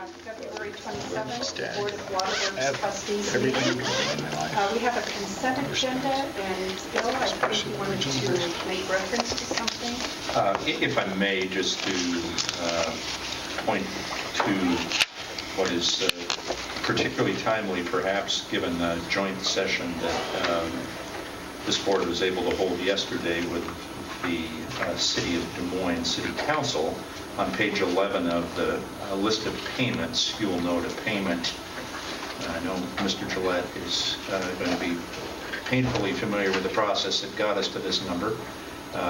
February 27th, Board of Water Works Have Trustees everything meeting. in my life. We have a consent agenda, and Bill, I think you wanted to make reference to something. If I may, just to point to what is particularly timely, perhaps, given the joint session that this board was able to hold yesterday with the City of Des Moines City Council. On page 11 of the list of payments, you will note a payment. I know Mr. Gillette is going to be painfully familiar with the process that got us to this number.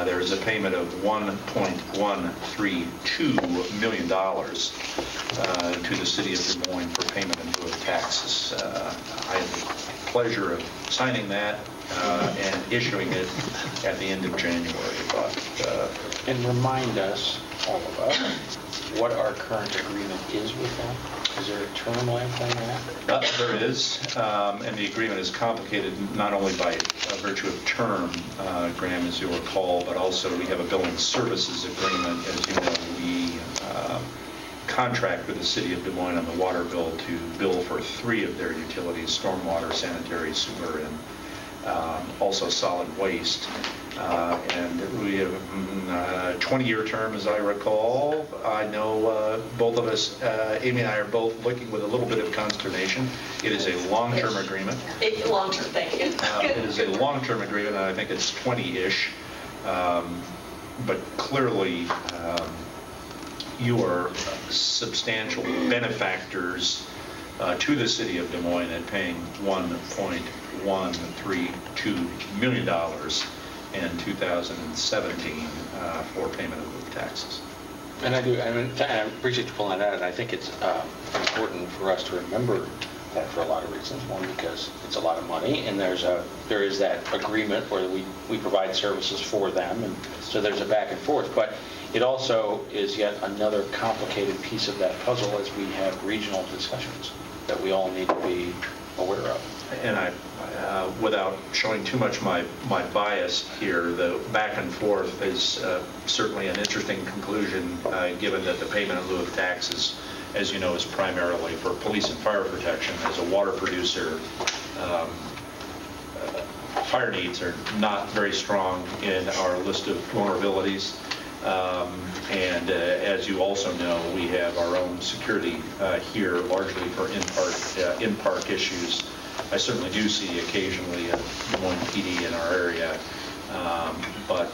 There is a payment of $1.132 million to the City of Des Moines for payment in lieu of taxes. I had the pleasure of signing that and issuing it at the end of January. And remind us, all of us, what our current agreement is with them. Is there a term length on that? There is, and the agreement is complicated not only by virtue of term, Graham, as you'll recall, but also we have a billing services agreement. As you know, we contract with the City of Des Moines on the water bill to bill for 3 of their utilities: stormwater, sanitary, sewer, and also solid waste. And we have a 20-year term, as I recall. I know both of us, Amy and I, are both looking with a little bit of consternation. It is a long-term agreement. Long-term, thank you. It is a long-term agreement, and I think it's 20-ish. But clearly, you are substantial benefactors to the City of Des Moines at paying $1.132 million in 2017 for payment of taxes. And I appreciate you pulling that out, and I think it's important for us to remember that for a lot of reasons. One, because it's a lot of money, and there is that agreement where we provide services for them, and so there's a back and forth. But it also is yet another complicated piece of that puzzle as we have regional discussions that we all need to be aware of. And without showing too much my bias here, the back and forth is certainly an interesting conclusion, given that the payment in lieu of taxes, as you know, is primarily for police and fire protection. As a water producer, fire needs are not very strong in our list of vulnerabilities. And as you also know, we have our own security here, largely for in-park issues. I certainly do see occasionally a Des Moines PD in our area, but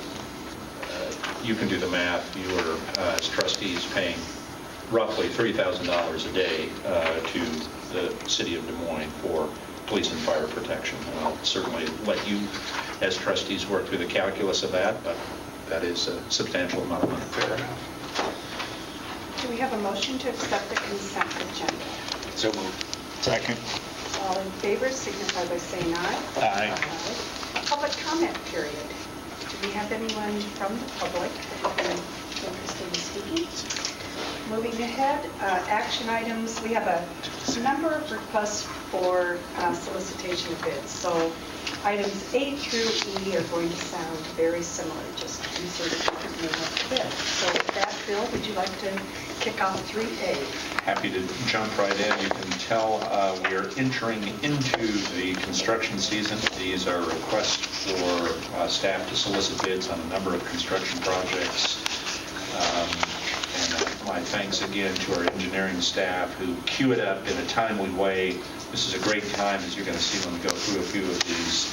you can do the math. You are, as trustees, paying roughly $3,000 a day to the City of Des Moines for police and fire protection. And I'll certainly let you, as trustees, work through the calculus of that, but that is a substantial amount of money. Fair enough. Do we have a motion to accept the consent agenda? So moved. Second. All in favor signify by saying aye. Aye. Public comment period. Do we have anyone from the public that would be interested in speaking? Moving ahead, action items. We have a number of requests for solicitation of bids. So items A through E are going to sound very similar, just insert a different name of the bid. So with that, Bill, would you like to kick off 3A? Happy to jump right in. You can tell we are entering into the construction season. These are requests for staff to solicit bids on a number of construction projects. And my thanks again to our engineering staff who queue it up in a timely way. This is a great time, as you're going to see when we go through a few of these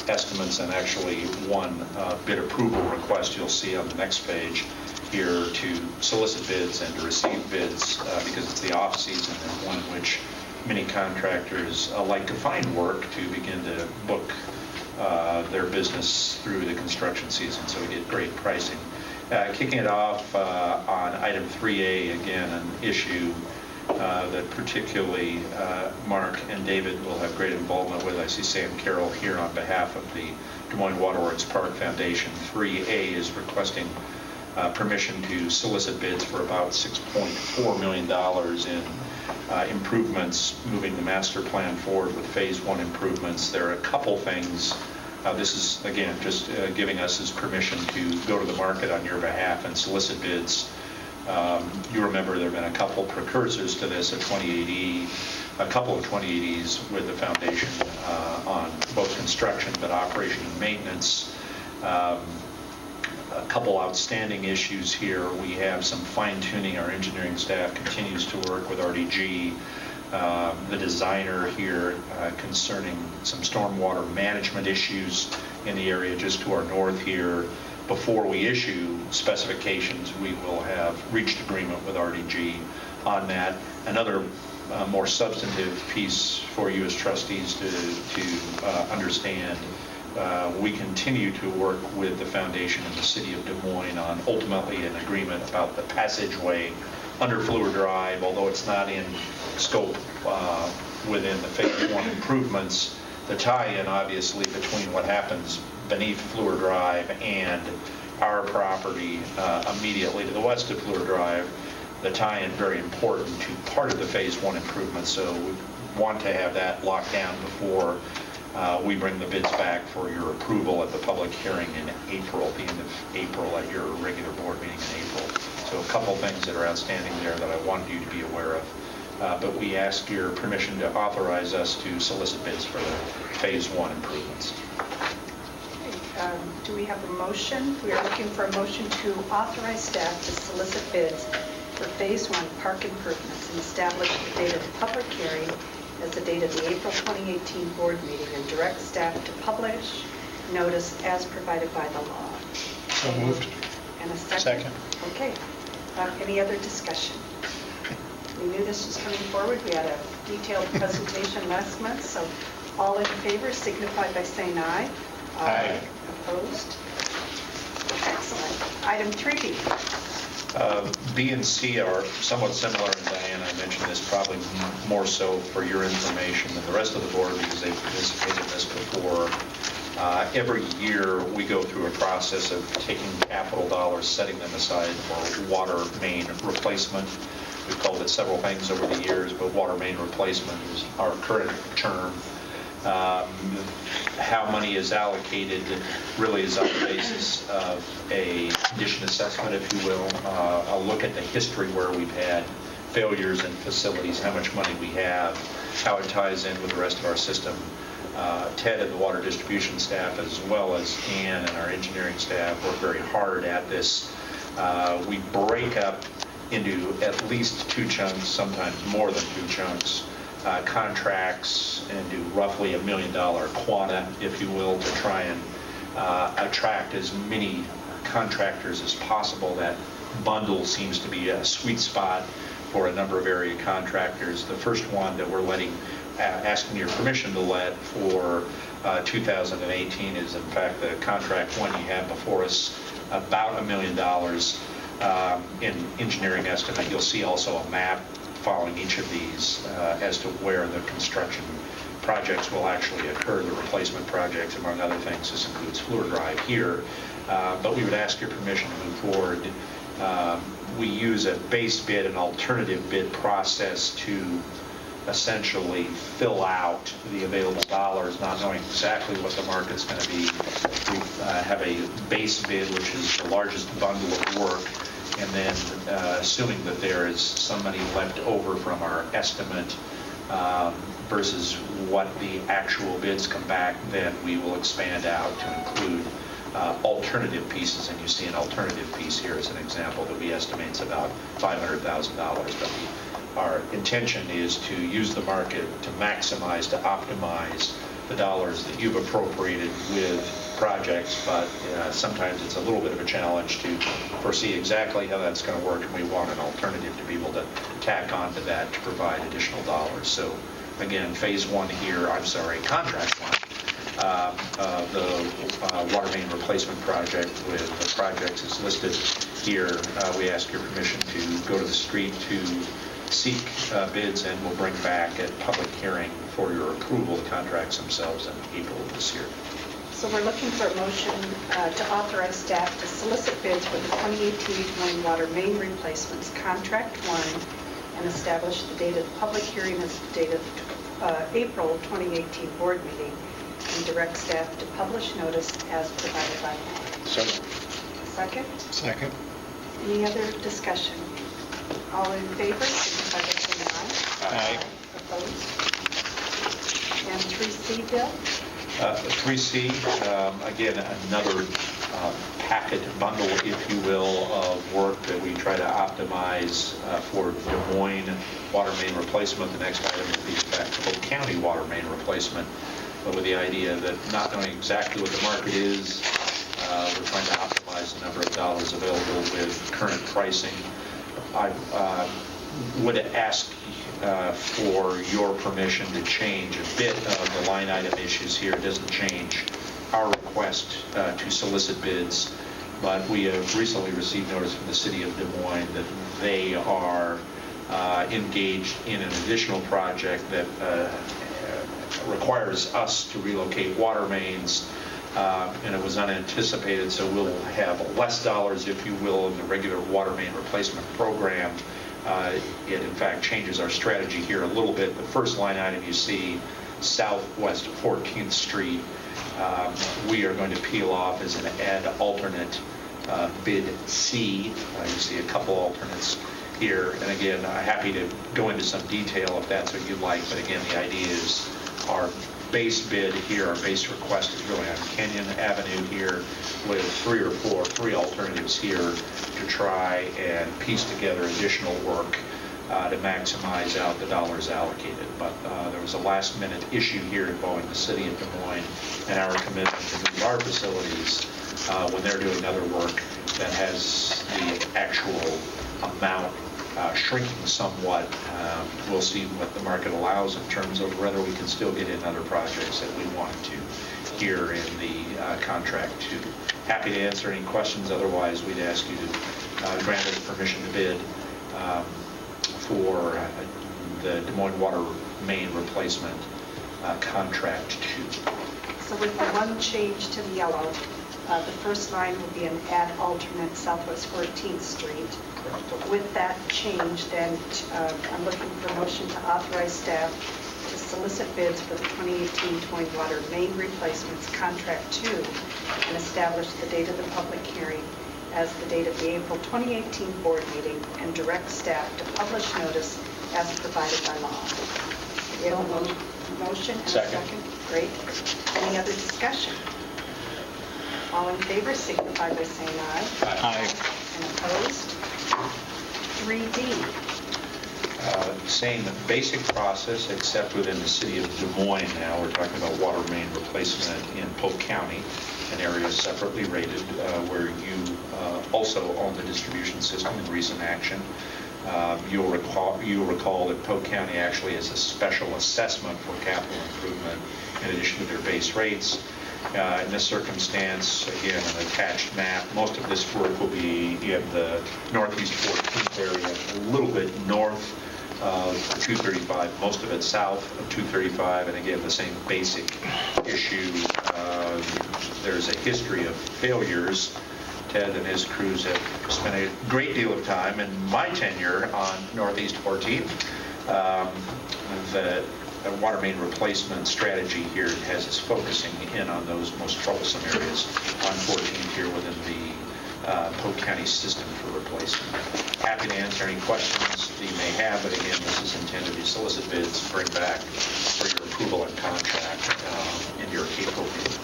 estimates, and actually one bid approval request you'll see on the next page here to solicit bids and to receive bids because it's the off-season and one in which many contractors like to find work to begin to book their business through the construction season, so we get great pricing. Kicking it off on item 3A, again, an issue that particularly Mark and David will have great involvement with. I see Sam Carroll here on behalf of the Des Moines Waterworks Park Foundation. 3A is requesting permission to solicit bids for about $6.4 million in improvements, moving the master plan forward with phase 1 improvements. There are a couple things. This is, again, just giving us his permission to go to the market on your behalf and solicit bids You remember there have been a couple precursors to this, a couple of 2080s with the foundation on both construction but operation and maintenance. A couple outstanding issues here. We have some fine-tuning. Our engineering staff continues to work with RDG, the designer here, concerning some stormwater management issues in the area just to our north here. Before we issue specifications, we will have reached agreement with RDG on that. Another more substantive piece for you as trustees to understand. We continue to work with the foundation in the city of Des Moines on ultimately an agreement about the passageway under Fleur Drive, although it's not in scope within the Phase 1 improvements. The tie-in, obviously, between what happens beneath Fleur Drive and our property immediately to the west of Fleur Drive, the tie-in very important to part of the Phase 1 improvement. So we want to have that locked down before we bring the bids back for your approval at the public hearing in April, at the end of April, at your regular board meeting in April. So a couple things that are outstanding there that I wanted you to be aware of. But we ask your permission to authorize us to solicit bids for the Phase 1 improvements. Do we have a motion? We are looking for a motion to authorize staff to solicit bids for Phase 1 park improvements and establish the date of the public hearing as the date of the April 2018 board meeting and direct staff to publish notice as provided by the law. So moved. And a second? Second. Okay. Any other discussion? We knew this was coming forward. We had a detailed presentation last month, so all in favor signify by saying aye. Aye. Opposed? Excellent. Item 3B. B and C are somewhat similar, and Diana, I mentioned this probably more so for your information than the rest of the board because they've participated in this before. Every year we go through a process of taking capital dollars, setting them aside for water main replacement. We've called it several things over the years, but water main replacement is our current term. How money is allocated really is on the basis of a condition assessment, if you will. I'll look at the history where we've had failures in facilities, how much money we have, how it ties in with the rest of our system. Ted and the water distribution staff, as well as Ann and our engineering staff, work very hard at this. We break up into at least two chunks, sometimes more than two chunks, contracts, and do roughly $1 million quota, if you will, to try and attract as many contractors as possible. That bundle seems to be a sweet spot for a number of area contractors. The first one that we're asking your permission to let for 2018 is in fact the contract one you have before us, about $1 million in engineering estimate. You'll see also a map following each of these as to where the construction projects will actually occur, the replacement projects, among other things. This includes Fleur Drive here. But we would ask your permission to move forward. We use a base bid and alternative bid process to essentially fill out the available dollars, not knowing exactly what the market's going to be. We have a base bid, which is the largest bundle of work, and then assuming that there is some money left over from our estimate versus what the actual bids come back, then we will expand out to include alternative pieces. And you see an alternative piece here as an example that we estimate is about $500,000. But our intention is to use the market to maximize, to optimize the dollars that you've appropriated with projects, but sometimes it's a little bit of a challenge to foresee exactly how that's going to work, and we want an alternative to be able to tack onto that to provide additional dollars. So again, phase 1 here, contract 1, the water main replacement project with the projects is listed here. We ask your permission to go to the street to seek bids, and we'll bring back at public hearing for your approval the contracts themselves in April of this year. So we're looking for a motion to authorize staff to solicit bids for the 2018 water main replacements, Contract 1, and establish the date of the public hearing as the date of April 2018 board meeting, and direct staff to publish notice as provided by law. So. Second? Second. Any other discussion? All in favor, signify by saying aye. Aye. Opposed? And 3C, Bill? 3C, again, another packet bundle, if you will, of work that we try to optimize for Des Moines water main replacement. The next item will be, in fact, Polk County water main replacement, but with the idea that not knowing exactly what the market is, we're trying to optimize the number of dollars available with current pricing. I would ask for your permission to change a bit of the line item issues here. It doesn't change our request to solicit bids, but we have recently received notice from the city of Des Moines that they are engaged in an additional project that requires us to relocate water mains, and it was unanticipated, so we'll have less dollars, if you will, in the regular water main replacement program. It, in fact, changes our strategy here a little bit. The first line item you see, southwest 14th Street, we are going to peel off as an add alternate bid C. You see a couple alternates here. And again, I'm happy to go into some detail if that's what you'd like. But again, the idea is our base bid here, our base request is really on Kenyon Avenue here with three alternatives here to try and piece together additional work to maximize out the dollars allocated. But there was a last minute issue here involving the city of Des Moines and our commitment to move our facilities when they're doing other work that has the actual amount shrinking somewhat. We'll see what the market allows in terms of whether we can still get in other projects that we wanted to here in the contract too. Happy to answer any questions. Otherwise, we'd ask you to grant us permission to bid for the Des Moines water main replacement contract 2. So with the one change to the yellow, the first line will be an add alternate southwest 14th Street. But with that change, then I'm looking for a motion to authorize staff to solicit bids for the 2018 Des Moines water main replacements contract 2 and establish the date of the public hearing as the date of the April 2018 board meeting and direct staff to publish notice as provided by law. We have a motion and a Second. second. Great. Any other discussion? All in favor signify by saying aye. Aye. And opposed? 3D. Same basic process, except within the city of Des Moines now. We're talking about water main replacement in Polk County, an area separately rated where you also own the distribution system in recent action. You'll recall that Polk County actually has a special assessment for capital improvement in addition to their base rates. In this circumstance, again, an attached map, most of this work will be in the northeast 14th area, a little bit north of 235, most of it south of 235, and again, the same basic issue. There's a history of failures. Ted and his crews have spent a great deal of time in my tenure on Northeast 14th. The water main replacement strategy here has us focusing in on those most troublesome areas on 14th here within the Polk County system for replacement. Happy to answer any questions that you may have, but again, this is intended to solicit bids and bring back for your approval and contract in your April meeting.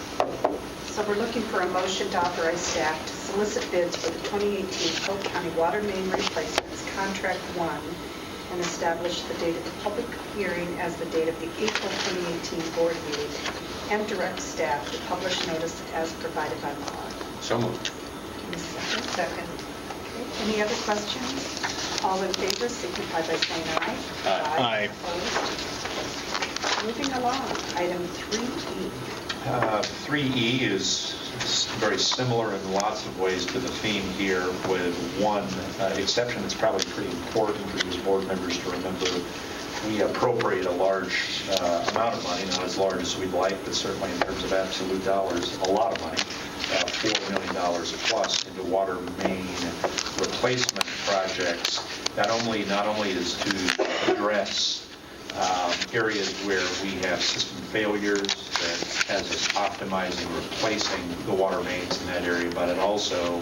So we're looking for a motion to authorize staff to solicit bids for the 2018 Polk County water main replacements contract 1 and establish the date of the public hearing as the date of the April 2018 board meeting and direct staff to publish notice as provided by law. So moved. Give me a second. Second. Okay. Any other questions? All in favor signify by saying aye. Aye. Opposed? Moving along, item 3E. 3E is very similar in lots of ways to the theme here, with one exception that's probably pretty important for these board members to remember. We appropriate a large amount of money, not as large as we'd like, but certainly in terms of absolute dollars, a lot of money, $4 million plus into water main replacement projects. Not only is to address areas where we have system failures that has us optimizing, replacing the water mains in that area, but it also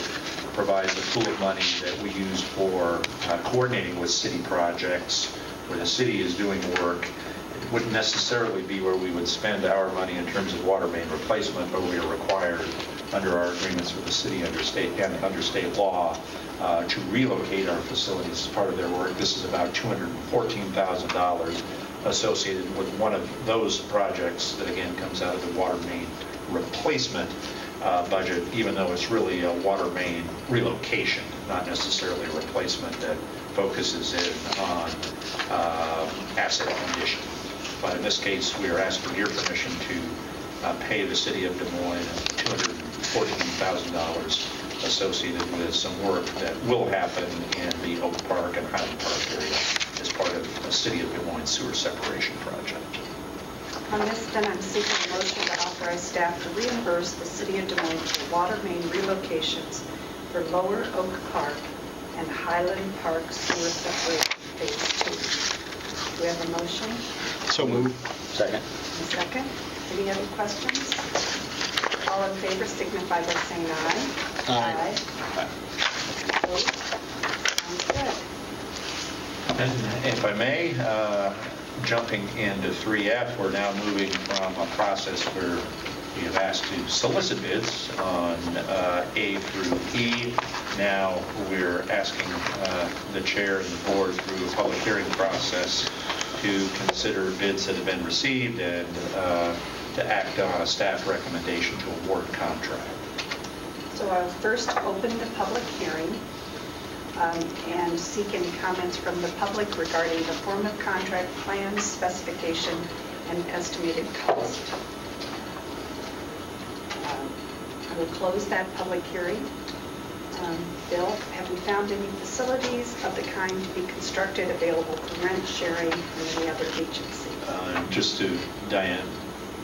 provides a pool of money that we use for coordinating with city projects, where the city is doing work. It wouldn't necessarily be where we would spend our money in terms of water main replacement, but we are required under our agreements with the city under state law to relocate our facilities as part of their work. This is about $214,000 associated with one of those projects that again comes out of the water main replacement budget, even though it's really a water main relocation, not necessarily a replacement that focuses in on asset condition. But in this case, we are asking your permission to pay the city of Des Moines $214,000 associated with some work that will happen in the Oak Park and Highland Park area as part of the City of Des Moines sewer separation project. On this, then, I'm seeking a motion to authorize staff to reimburse the City of Des Moines for water main relocations for Lower Oak Park and Highland Park sewer separation Phase 2. Do we have a motion? So moved. Second. A second. Any other questions? All in favor signify by saying aye. Aye. Opposed? Sounds good. And if I may, jumping into 3F, we're now moving from a process where we have asked to solicit bids on A through E. Now we're asking the chair and the board through a public hearing process to consider bids that have been received and to act on a staff recommendation to award contract. So I'll first open the public hearing and seek any comments from the public regarding the form of contract, plans, specification, and estimated cost. I will close that public hearing. Bill, have we found any facilities of the kind to be constructed available for rent, sharing, from any other agency? Just to, Diane,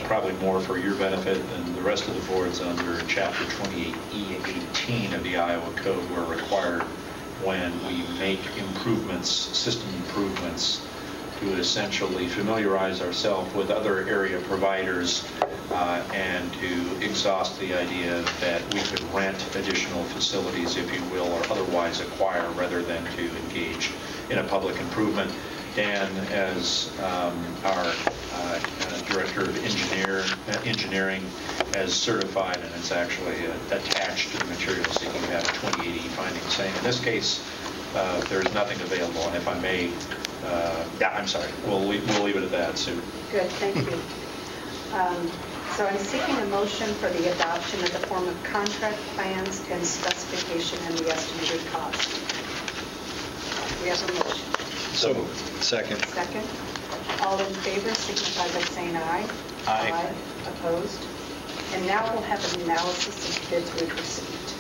probably more for your benefit than the rest of the boards, under Chapter 28E18 of the Iowa Code, we're required when we make improvements, system improvements, to essentially familiarize ourselves with other area providers and to exhaust the idea that we could rent additional facilities, if you will, or otherwise acquire rather than to engage in a public improvement. Dan, as our Director of Engineering, has certified, and it's actually attached to the material seeking that 28E finding, saying in this case there's nothing available. And if I may, I'm sorry, we'll leave it at that, Sue. Good, thank you. So I'm seeking a motion for the adoption of the form of contract, plans, and specification and the estimated cost. We have a motion. So moved. Second. Second. All in favor signify by saying aye. Aye. Opposed? And now we'll have an analysis of bids we've received.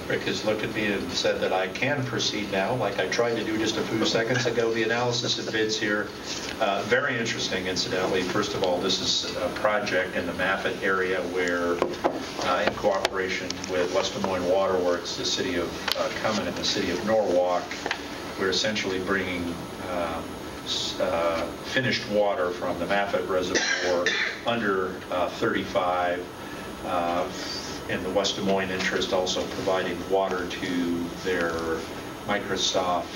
Rick has looked at me and said that I can proceed now, like I tried to do just a few seconds ago. The analysis of bids here, very interesting, incidentally. First of all, this is a project in the Maffett area where, in cooperation with West Des Moines Waterworks, the city of Cumming, and the city of Norwalk, we're essentially bringing finished water from the Maffett Reservoir under 35, in the West Des Moines interest, also providing water to their Microsoft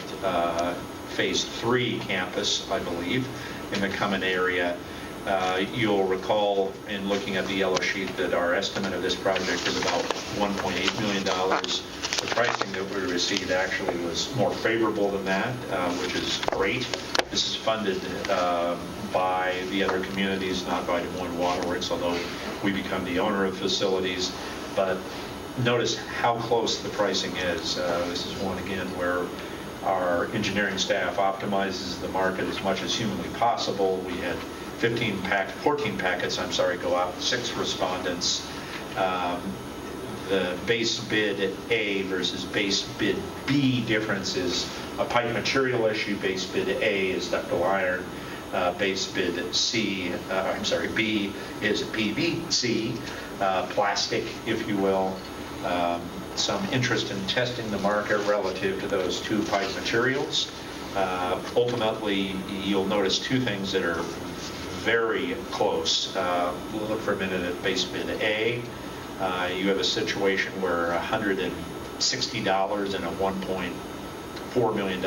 Phase 3 campus, I believe, in the Cumming area. You'll recall in looking at the yellow sheet that our estimate of this project is about $1.8 million. The pricing that we received actually was more favorable than that, which is great. This is funded by the other communities, not by Des Moines Waterworks, although we become the owner of facilities. But notice how close the pricing is. This is one, again, where our engineering staff optimizes the market as much as humanly possible. We had 14 packets, go out, 6 respondents. The base bid A versus base bid B difference is a pipe material issue. Base bid A is ductile iron. Base bid B is PVC, plastic, if you will. Some interest in testing the market relative to those two pipe materials. Ultimately, you'll notice two things that are very close. We'll look for a minute at base bid A. You have a situation where $60 in a $1.4 million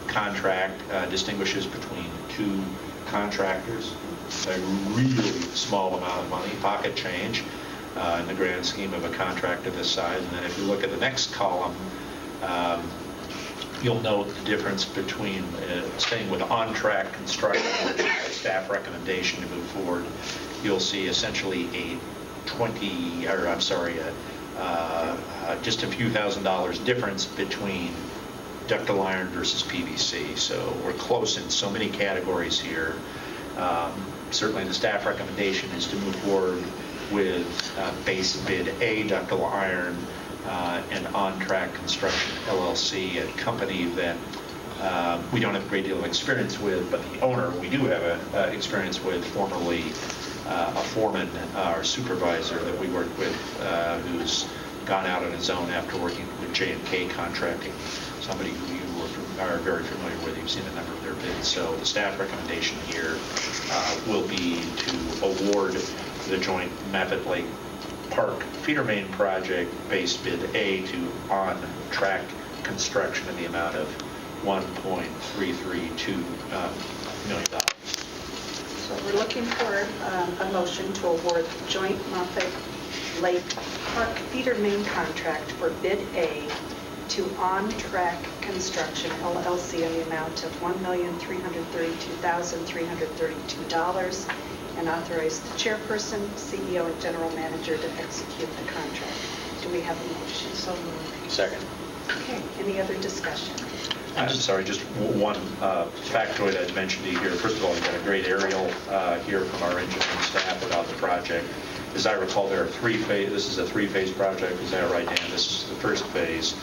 contract distinguishes between two contractors. It's a really small amount of money, pocket change, in the grand scheme of a contract of this size. And then if you look at the next column, you'll note the difference between staying with on-track construction, which is the staff recommendation to move forward. You'll see essentially just a few $1,000s difference between ductile iron versus PVC. So we're close in so many categories here. Certainly the staff recommendation is to move forward with base bid A, ductile iron, and On-Track Construction LLC, a company that we don't have a great deal of experience with, but the owner we do have experience with, formerly a foreman or supervisor that we worked with, who's gone out on his own after working with J&K Contracting, somebody who you are very familiar with. You've seen a number of their bids. So the staff recommendation here will be to award the joint Mavett Lake Park feeder main project base bid A to On-Track Construction in the amount of $1.332 million. So we're looking for a motion to award the joint Moffett Lake Park feeder main contract for bid A to On-Track Construction LLC in the amount of $1,332,332 and authorize the chairperson, CEO, and general manager to execute the contract. Do we have a motion? So moved. Second. Okay, any other discussion? I'm sorry, just one factoid I'd mention to you here. First of all, we've got a great aerial here from our engineering staff about the project. As I recall, there are this is a three-phase project. Is that right, Dan? This is the first phase.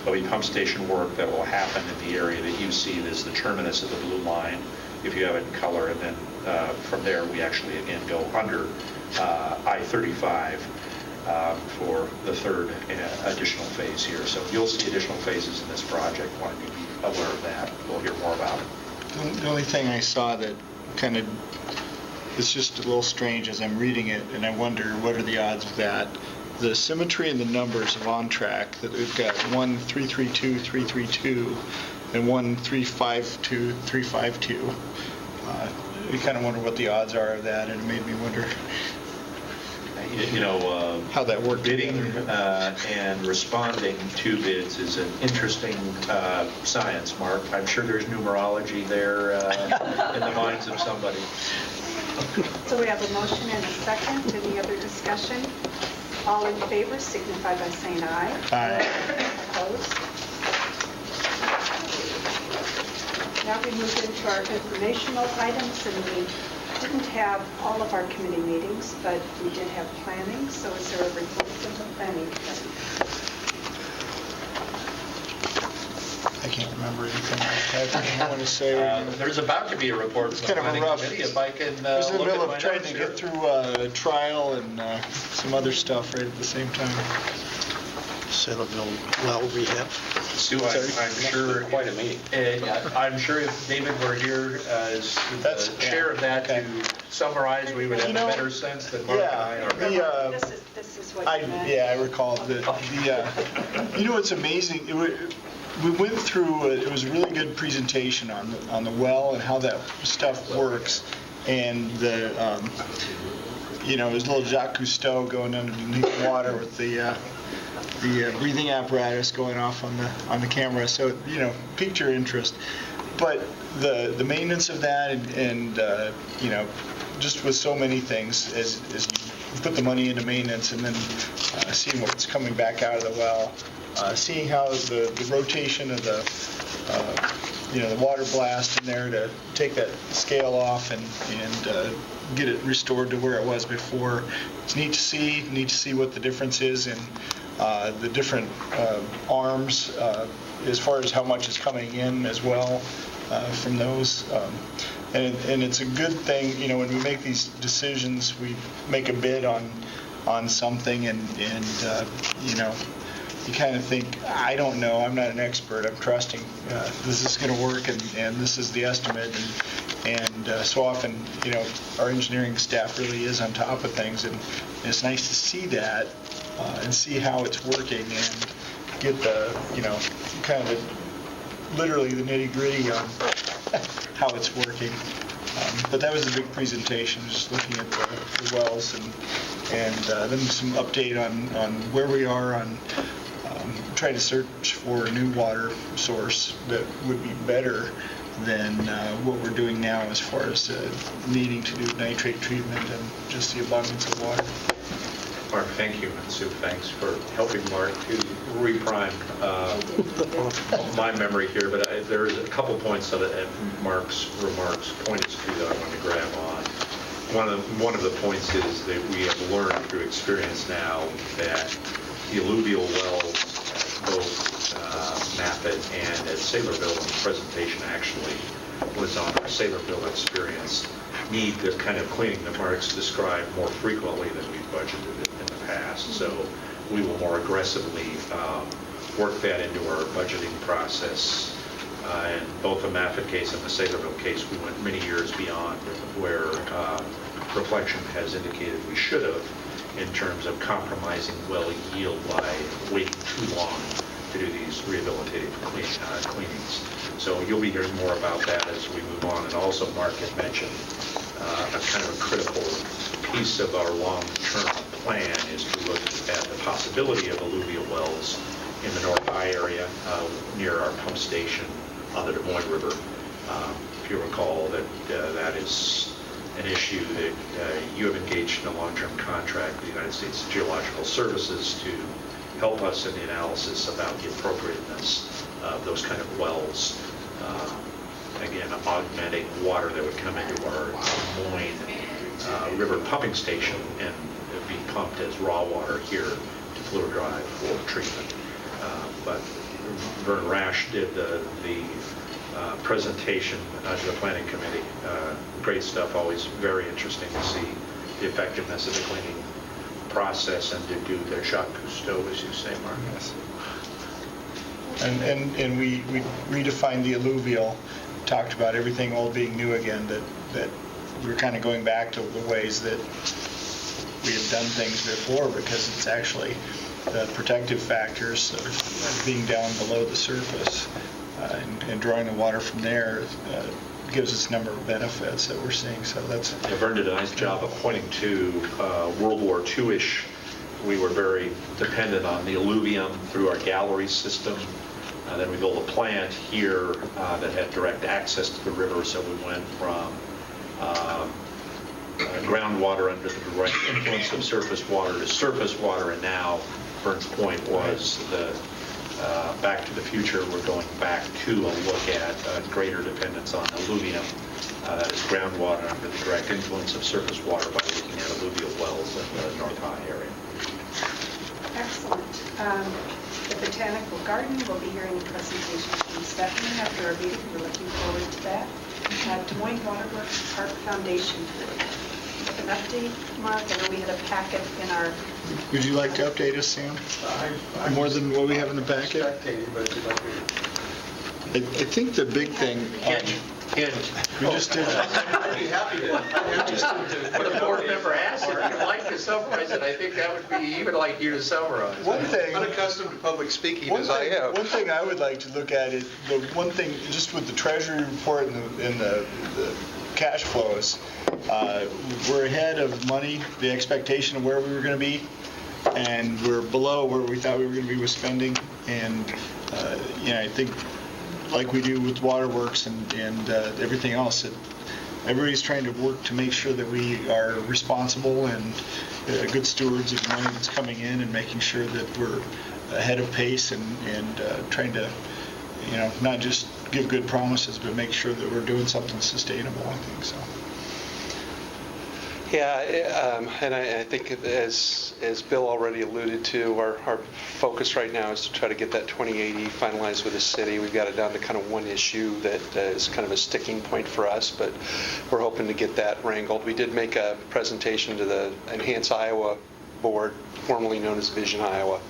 There'll be pump station work that will happen in the area that you see. This is the terminus of the blue line, if you have it in color. And then from there, we actually, again, go under I-35 for the third additional phase here. So you'll see additional phases in this project. I want you to be aware of that. We'll hear more about it. The only thing I saw that kind of, it's just a little strange as I'm reading it, and I wonder what are the odds of that. The symmetry and the numbers of On-Track, that we've got 1,332,332 and 1,352,352. You kind of wonder what the odds are of that, and it made me wonder how that worked bidding together. and responding to bids is an interesting science, Mark. I'm sure there's numerology there in the minds of somebody. So we have a motion and a second. Any other discussion? All in favor signify by saying aye. Aye. Opposed? Now we move into our informational items, and we didn't have all of our committee meetings, but we did have planning. So is there a report from the planning committee? I can't remember anything I want to say. There's about to be a report from the kind of a planning rough. committee. If I can I was in the look middle at my of trying notes to here. get through a trial and some other stuff right at the same time. Centerville well rehab. Sue, I'm sure. Quite a meeting. I'm sure if David were here as the chair of that to summarize, we would have a better sense than Mark and I are. This is what you meant. I recall it's amazing. We went through, it was a really good presentation on the well and how that stuff works. And it was little Jacques Cousteau going underneath the water with the breathing apparatus going off on the camera. So, piqued your interest. But the maintenance of that and just with so many things as you put the money into maintenance and then seeing what's coming back out of the well, seeing how the rotation of the water blast in there to take that scale off and get it restored to where it was before. It's neat to see what the difference is in the different arms as far as how much is coming in as well from those. And it's a good thing, when we make these decisions, we make a bid on something and you kind of think, I don't know, I'm not an expert, I'm trusting this is going to work and this is the estimate. And so often, our engineering staff really is on top of things, and it's nice to see that and see how it's working. get the, kind of literally the nitty-gritty on how it's working. But that was a big presentation, just looking at the wells and then some update on where we are on trying to search for a new water source that would be better than what we're doing now as far as needing to do nitrate treatment and just the abundance of water. Mark, thank you, and Sue, thanks for helping Mark to reprime my memory here, but there is a couple points that Mark's remarks pointed to that I want to grab on. One of the points is that we have learned through experience now that the alluvial wells at both Maplet and at Saylorville, and the presentation actually was on our Saylorville experience, need the kind of cleaning that Mark's described more frequently than we've budgeted in the past. So we will more aggressively work that into our budgeting process. In both the Maplet case and the Saylorville case, we went many years beyond where reflection has indicated we should have in terms of compromising well yield by waiting too long to do these rehabilitative cleanings. So you'll be hearing more about that as we move on. And also Mark had mentioned a kind of a critical piece of our long-term plan is to look at the possibility of alluvial wells in the North High area near our pump station on the Des Moines River. If you recall that that is an issue that you have engaged in a long-term contract with the United States Geological Services to help us in the analysis about the appropriateness of those kind of wells. Again, augmenting water that would come into our Des Moines River pumping station and be pumped as raw water here to Fluor Drive for treatment. But Vern Rash did the presentation to the planning committee. Great stuff, always very interesting to see the effectiveness of the cleaning process and to do the Jacques Cousteau, as you say, Mark. Yes. And we redefined the alluvial, talked about everything old being new again, that we're kind of going back to the ways that we have done things before, because it's actually the protective factors of being down below the surface and drawing the water from there gives us a number of benefits that we're seeing. So that's... Yeah, Vern did a nice job of pointing to World War II-ish. We were very dependent on the alluvium through our gallery system. Then we built a plant here that had direct access to the river, so we went from groundwater under the direct influence of surface water to surface water, and now Vern's point was the Back to the Future, we're going back to a look at greater dependence on alluvium, that is groundwater under the direct influence of surface water by looking at alluvial wells in the North High area. Excellent. The Botanical Garden, we'll be hearing a presentation from Stephanie after our meeting. We're looking forward to that. Des Moines Waterworks Park Foundation. With an update, Mark, I know we had a packet in our... Would you like to update us, Sam? More than what we have in the packet? I think the big thing... We just did... I'd be happy to. When the board member asks if you'd like to summarize it, I think that would be even like you to summarize. One thing... Unaccustomed to public speaking One as I am. thing I would like to look at is the one thing, just with the Treasury report and the cash flows, we're ahead of money, the expectation of where we were going to be, and we're below where we thought we were going to be with spending. And I think, like we do with waterworks and everything else, everybody's trying to work to make sure that we are responsible and good stewards of the money that's coming in, and making sure that we're ahead of pace and trying to, not just give good promises, but make sure that we're doing something sustainable, I think so. Yeah, and I think as Bill already alluded to, our focus right now is to try to get that 2080 finalized with the city. We've got it down to kind of one issue that is kind of a sticking point for us, but we're hoping to get that wrangled. We did make a presentation to the Enhance Iowa board, formerly known as Vision Iowa,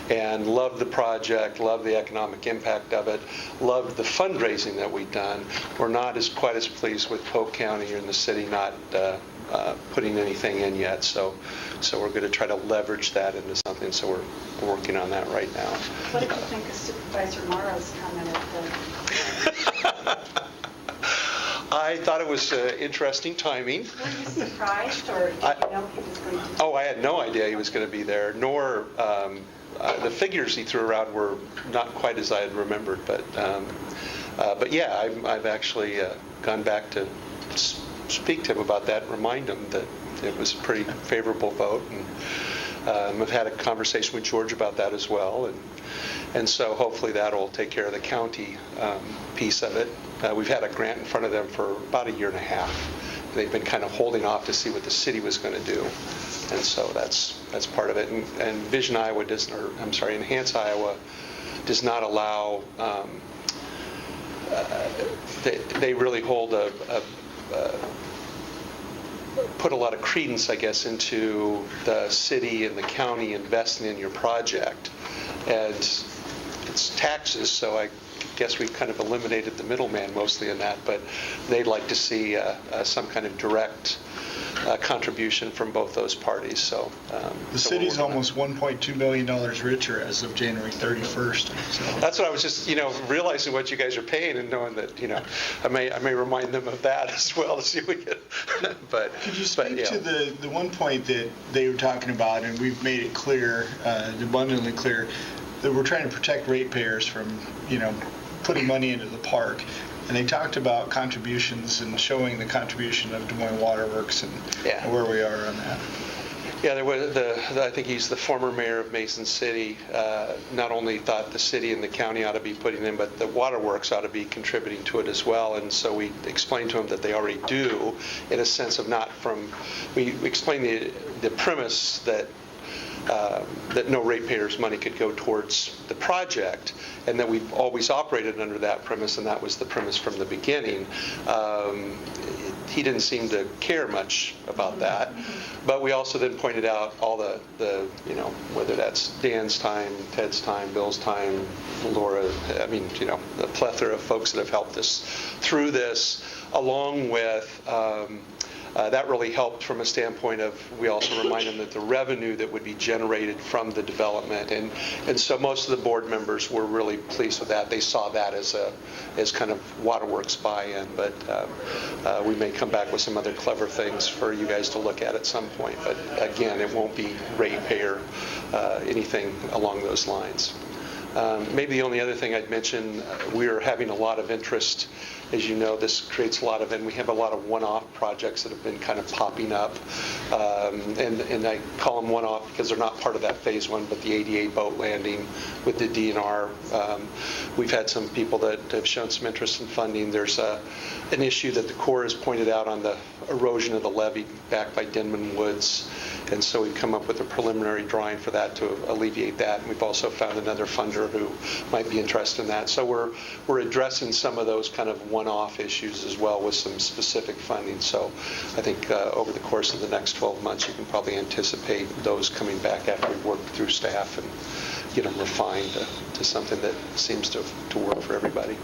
and loved the project, loved the economic impact of it, loved the fundraising that we've done. We're not quite as pleased with Polk County or in the city not putting anything in yet, so we're going to try to leverage that into something, so we're working on that right now. What did you think of Supervisor Morrow's comment at the... I thought it was interesting timing. Were you surprised, or did you know he was going to... Oh, I had no idea he was going to be there, nor the figures he threw around were not quite as I had remembered. But yeah, I've actually gone back to speak to him about that and remind him that it was a pretty favorable vote. And I've had a conversation with George about that as well. And so hopefully that'll take care of the county piece of it. We've had a grant in front of them for about a year and a half. They've been kind of holding off to see what the city was going to do. And so that's part of it. And Vision Iowa Enhance Iowa does not allow, they really put a lot of credence, I guess, into the city and the county investing in your project. And it's taxes, so I guess we've kind of eliminated the middleman mostly in that, but they'd like to see some kind of direct contribution from both those parties. So The city's almost $1.2 million richer as of January 31st. So. That's what I was just, realizing what you guys are paying and knowing that, I may remind them of that as well to see if we get. But could you speak to the one point that they were talking about, and we've made it clear, abundantly clear, that we're trying to protect ratepayers from, putting money into the park. And they talked about contributions and showing the contribution of Des Moines Water Works and where we are on that. Yeah, there was I think he's the former mayor of Mason City. Not only thought the city and the county ought to be putting in, but the waterworks ought to be contributing to it as well. And so we explained to him that they already do, in a sense of not from. We explained the premise that no ratepayers' money could go towards the project, and that we've always operated under that premise, and that was the premise from the beginning. He didn't seem to care much about that, but we also then pointed out all the whether that's Dan's time, Ted's time, Bill's time, Laura, the plethora of folks that have helped us through this, along with that really helped from a standpoint of, we also remind them that the revenue that would be generated from the development, and so most of the board members were really pleased with that. They saw that as kind of waterworks buy-in, but we may come back with some other clever things for you guys to look at some point. But again, it won't be ratepayer, anything along those lines. Maybe the only other thing I'd mention, we're having a lot of interest. As you know, this creates a lot of, and we have a lot of one-off projects that have been kind of popping up. And I call them one-off because they're not part of that phase one, but the ADA boat landing with the DNR. We've had some people that have shown some interest in funding. There's an issue that the Corps has pointed out on the erosion of the levee back by Denman Woods. And so we've come up with a preliminary drawing for that to alleviate that. And we've also found another funder who might be interested in that. So we're addressing some of those kind of one-off issues as well with some specific funding. So I think over the course of the next 12 months, you can probably anticipate those coming back after we've worked through staff and get them refined to something that seems to work for everybody.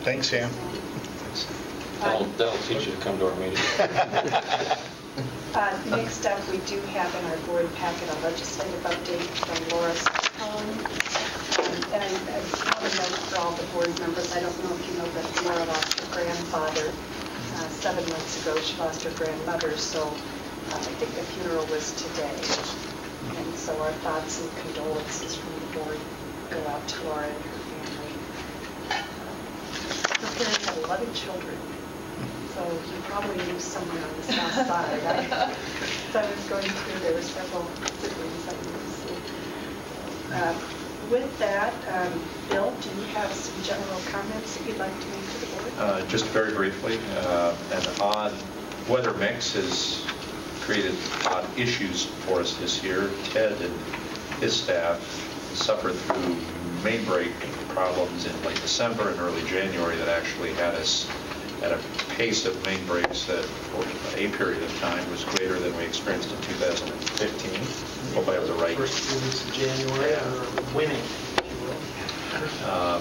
Thanks, Sam. That'll teach you to come to our meeting. Next up, we do have in our board packet a legislative update from Laura Stone. And I have a note for all the board members. I don't know if you know that Laura lost her grandfather 7 months ago. She lost her grandmother, so I think the funeral was today. And so our thoughts and condolences from the board go out to Laura and her family. Her parents had 11 children. So you probably knew someone on the south side. So I was going through, there were several siblings I knew. With that, Bill, do you have some general comments that you'd like to make to the board? Just very briefly, an odd weather mix has created odd issues for us this year. Ted and his staff suffered through main break problems in late December and early January that actually had us at a pace of main breaks that for a period of time was greater than we experienced in 2015. Hope I have the right. First 2 weeks of January, we're winning, if you will.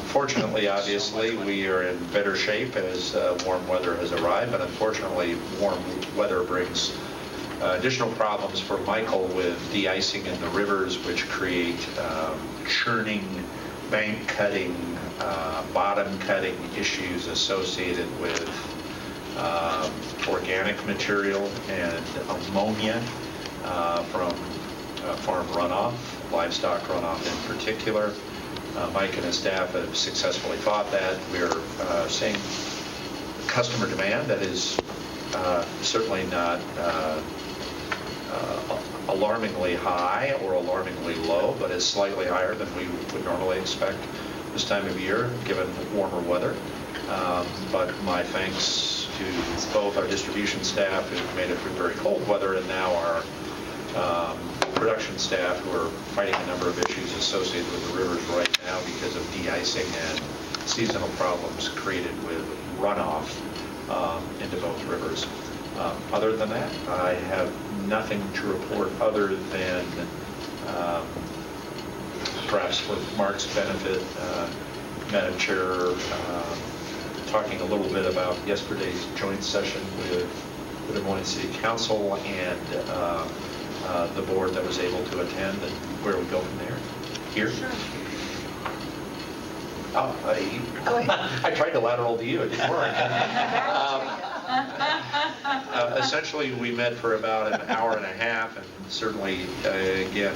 Fortunately, obviously, we are in better shape as warm weather has arrived, but unfortunately, warm weather brings additional problems for Michael with de-icing in the rivers, which create churning, bank cutting, bottom cutting issues associated with organic material and ammonia from farm runoff, livestock runoff in particular. Mike and his staff have successfully fought that. We're seeing customer demand that is certainly not alarmingly high or alarmingly low, but is slightly higher than we would normally expect this time of year, given warmer weather. But my thanks to both our distribution staff who've made it through very cold weather and now our production staff who are fighting a number of issues associated with the rivers right now because of de-icing and seasonal problems created with runoff into both rivers. Other than that, I have nothing to report other than perhaps for Mark's benefit, Madam Chair, talking a little bit about yesterday's joint session with the Des Moines City Council and the board that was able to attend, and where we go from there. Here? Sure. Oh, Go ahead. I tried to lateral to you, it didn't work. Essentially, we met for about an hour and a half, and certainly, again,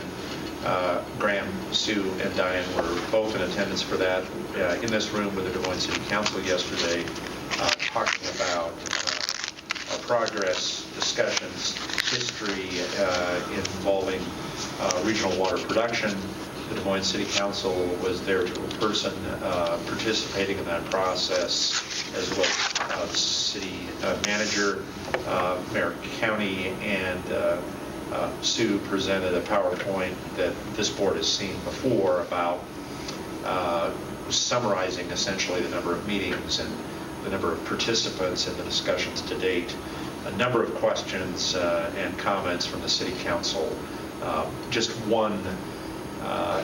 Graham, Sue, and Diane were both in attendance for that in this room with the Des Moines City Council yesterday, talking about progress, discussions, history involving regional water production. The Des Moines City Council was there to a person participating in that process, as well as the city manager, Mayor County, and Sue presented a PowerPoint that this board has seen before about summarizing essentially the number of meetings and the number of participants in the discussions to date. A number of questions and comments from the City Council. Just one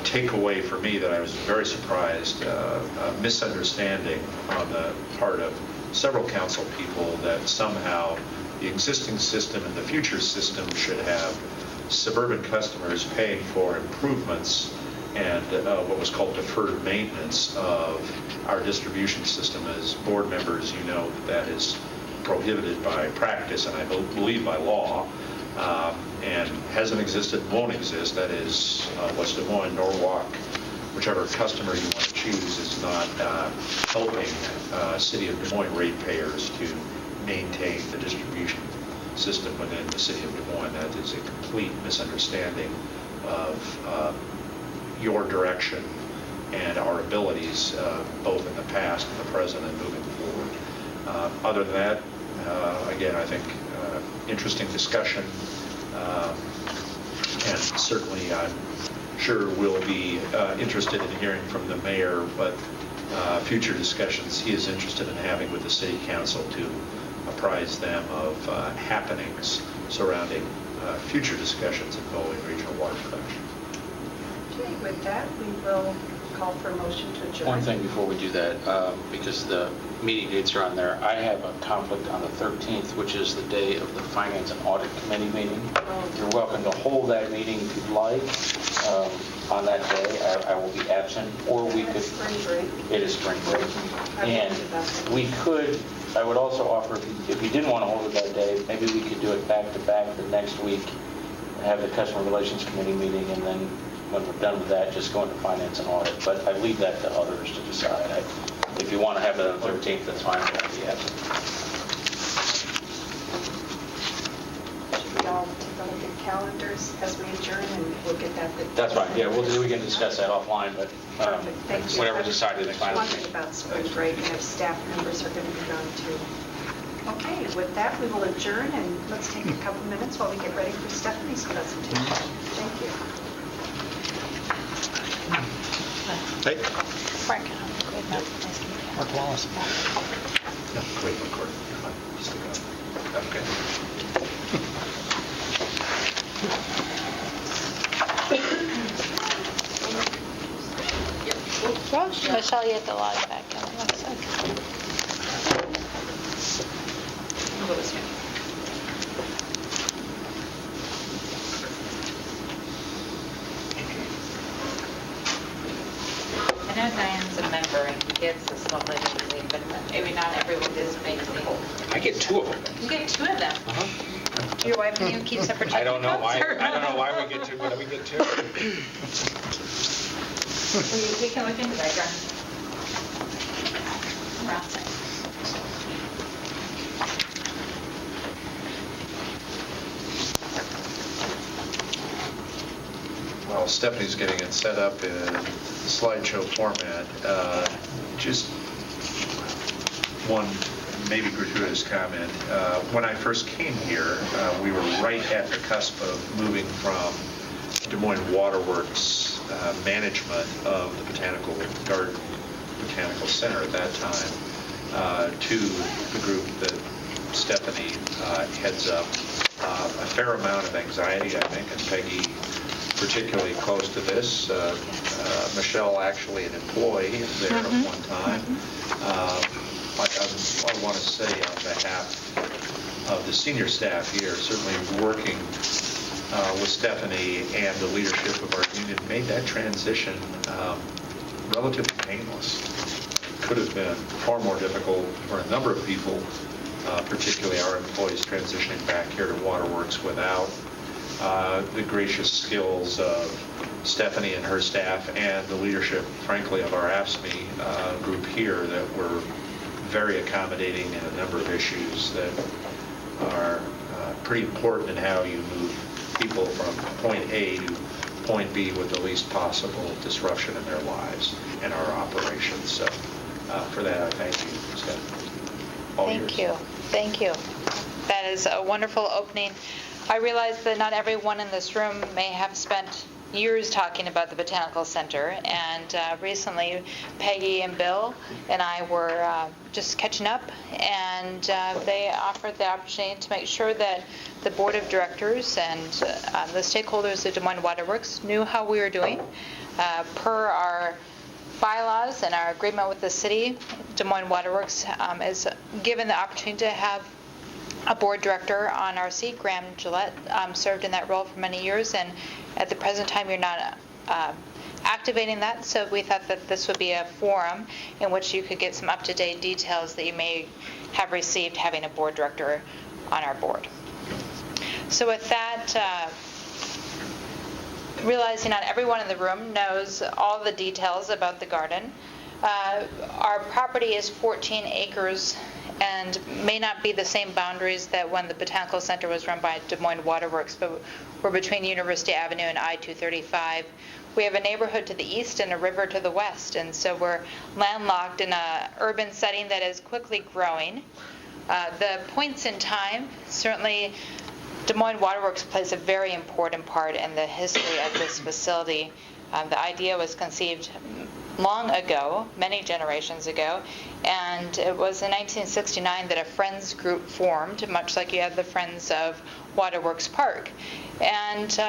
takeaway for me that I was very surprised, a misunderstanding on the part of several council people that somehow the existing system and the future system should have suburban customers paying for improvements and what was called deferred maintenance of our distribution system. As board members, you know that is prohibited by practice and I believe by law, and hasn't existed, won't exist. That is, West Des Moines, Norwalk, whichever customer you want to choose is not helping City of Des Moines ratepayers to maintain the distribution system within the City of Des Moines. That is a complete misunderstanding of your direction and our abilities, both in the past and the present and moving forward. Other than that, again, I think interesting discussion, and certainly I'm sure we'll be interested in hearing from the mayor what future discussions he is interested in having with the City Council to apprise them of happenings surrounding future discussions involving regional water production. Okay, with that, we will call for a motion to adjourn. One thing before we do that, because the meeting dates are on there, I have a conflict on the 13th, which is the day of the Finance and Audit Committee meeting. You're welcome to hold that meeting if you'd like. On that day, I will be absent, or we could... Spring break. It is spring break. And we could, I would also offer, if you didn't want to hold it that day, maybe we could do it back-to-back the next week, have the Customer Relations Committee meeting, and then when we're done with that, just go into Finance and Audit. But I leave that to others to decide. If you want to have it on the 13th, that's fine. I'll be absent. Should we all take a look at calendars as we adjourn, and we'll get that... That's fine. Yeah, we can discuss that offline, but Perfect, thank you. whatever decided is fine. One thing about spring break, and if staff members are going to be gone too. Okay, with that, we will adjourn, and let's take a couple minutes while we get ready for Stephanie's presentation. Thank you. Hey, Frank, great, nice to meet you. Mark Wallace. No, wait, record. Just to go. Okay. Rush. Michelle, you have to log back in. 1 second. We'll go this way. I know Diane's a member and gets this lovely magazine, but maybe not everyone is magazine. I get 2 of them. You get 2 of them. Your wife and you keep separate I checking don't know why, accounts, or- I don't know why we get 2, but we get 2. We can look into that, John. Well, Stephanie's getting it set up in slideshow format. Just one maybe gratuitous comment. When I first came here, we were right at the cusp of moving from Des Moines Waterworks management of the Botanical Garden, Botanical Center at that time, to the group that Stephanie heads up. A fair amount of anxiety, I think, and Peggy particularly close to this. Michelle, actually an employee there at one time. I want to say on behalf of the senior staff here, certainly working with Stephanie and the leadership of our union, made that transition relatively painless. Could have been far more difficult for a number of people, particularly our employees transitioning back here to Waterworks without the gracious skills of Stephanie and her staff and the leadership, frankly, of our AFSCME group here that were very accommodating in a number of issues that are pretty important in how you move people from point A to point B with the least possible disruption in their lives and our operations. So for that, I thank you, Stephanie. All yours. Thank you. Thank you. That is a wonderful opening. I realize that not everyone in this room may have spent years talking about the Botanical Center, and recently Peggy and Bill and I were just catching up, and they offered the opportunity to make sure that the Board of Directors and the stakeholders of Des Moines Waterworks knew how we were doing. Per our bylaws and our agreement with the city, Des Moines Waterworks is given the opportunity to have a board director on our seat. Graham Gillette served in that role for many years, and at the present time you're not activating that, so we thought that this would be a forum in which you could get some up-to-date details that you may have received having a board director on our board. So with that, realizing not everyone in the room knows all the details about the garden, our property is 14 acres and may not be the same boundaries that when the Botanical Center was run by Des Moines Waterworks, but we're between University Avenue and I-235. We have a neighborhood to the east and a river to the west, and so we're landlocked in an urban setting that is quickly growing. The points in time, certainly Des Moines Waterworks plays a very important part in the history of this facility. The idea was conceived long ago, many generations ago, and it was in 1969 that a Friends group formed, much like you have the Friends of Waterworks Park, and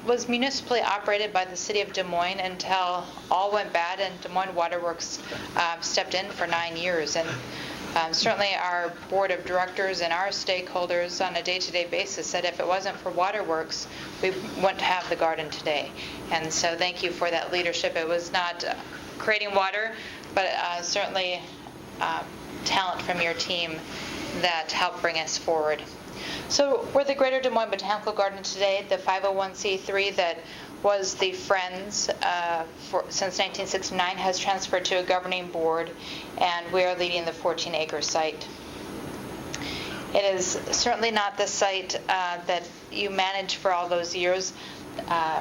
was municipally operated by the city of Des Moines until all went bad and Des Moines Waterworks stepped in for 9 years. And certainly our board of directors and our stakeholders on a day-to-day basis said if it wasn't for Waterworks, we wouldn't have the garden today. And so thank you for that leadership. It was not creating water, but certainly talent from your team that helped bring us forward. So we're the Greater Des Moines Botanical Garden today, the 501c3 that was the Friends since 1969 has transferred to a governing board, and we are leading the 14-acre site. It is certainly not the site that you managed for all those years.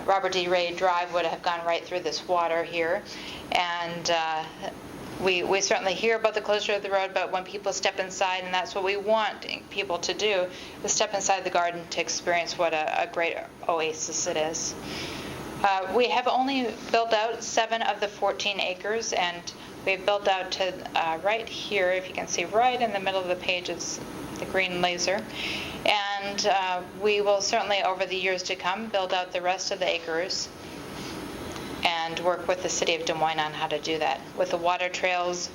Robert D. Ray Drive would have gone right through this water here, and we certainly hear about the closure of the road, but when people step inside, and that's what we want people to do, is step inside the garden to experience what a great oasis it is. We have only built out 7 of the 14 acres, and we've built out to right here, if you can see right in the middle of the page, it's the green laser. And we will certainly, over the years to come, build out the rest of the acres. And and work with the city of Des Moines on how to do that. With the water trails